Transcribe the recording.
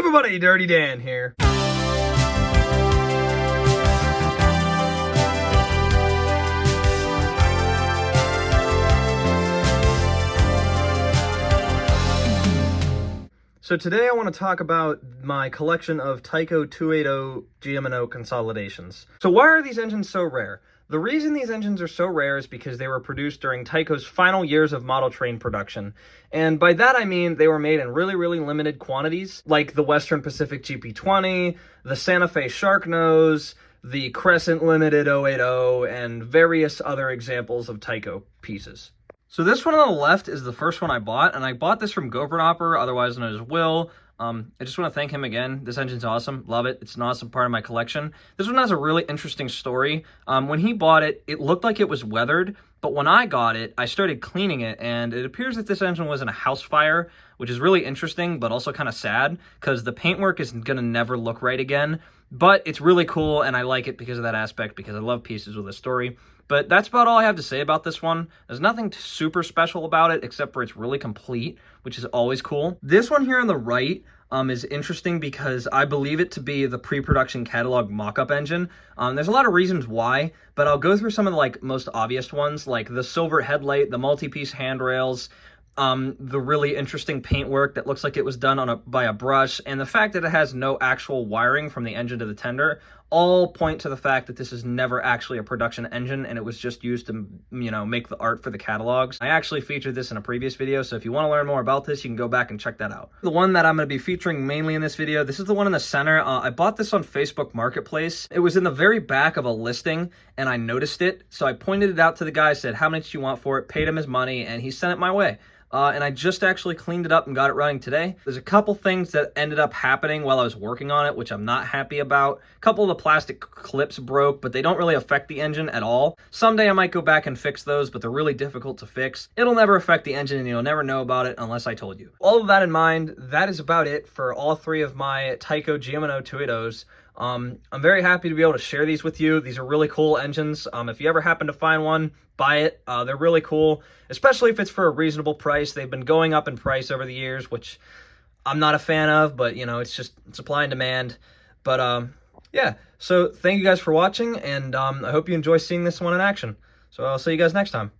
Hey everybody, Dirty Dan here. So today I want to talk about my collection of Tyco 280 GM&O consolidations. So why are these engines so rare? The reason these engines are so rare is because they were produced during Tyco's final years of model train production. And by that I mean they were made in really limited quantities, like the Western Pacific GP20, the Santa Fe Sharknose, the Crescent Limited 080, and various other examples of Tyco pieces. So this one on the left is the first one I bought, and I bought this from Gopernopper, otherwise known as Will. I just want to thank him again. This engine's awesome. Love it. It's an awesome part of my collection. This one has a really interesting story. When he bought it, it looked like it was weathered, but when I got it, I started cleaning it, and it appears that this engine was in a house fire, which is really interesting, but also kind of sad, because the paintwork is going to never look right again. But it's really cool, and I like it because of that aspect, because I love pieces with a story. But that's about all I have to say about this one. There's nothing super special about it, except for it's really complete, which is always cool. This one here on the right is interesting because I believe it to be the pre-production catalog mock-up engine. There's a lot of reasons why, but I'll go through some of the most obvious ones, like the silver headlight, the multi-piece handrails, the really interesting paintwork that looks like it was done by a brush, and the fact that it has no actual wiring from the engine to the tender all point to the fact that this is never actually a production engine, and it was just used to, make the art for the catalogs. I actually featured this in a previous video, so if you want to learn more about this, you can go back and check that out. The one that I'm going to be featuring mainly in this video, this is the one in the center. I bought this on Facebook Marketplace. It was in the very back of a listing, and I noticed it, so I pointed it out to the guy, said how much you want for it, paid him his money, and he sent it my way. And I just actually cleaned it up and got it running today. There's a couple things that ended up happening while I was working on it, which I'm not happy about. A couple of the plastic clips broke, but they don't really affect the engine at all. Someday I might go back and fix those, but they're really difficult to fix. It'll never affect the engine, and you'll never know about it unless I told you. All of that in mind, that is about it for all three of my Tyco GM&O 280s. I'm very happy to be able to share these with you. These are really cool engines. If you ever happen to find one, buy it. They're really cool, especially if it's for a reasonable price. They've been going up in price over the years, which I'm not a fan of, but it's just supply and demand. But yeah, so thank you guys for watching, and I hope you enjoy seeing this one in action. So I'll see you guys next time.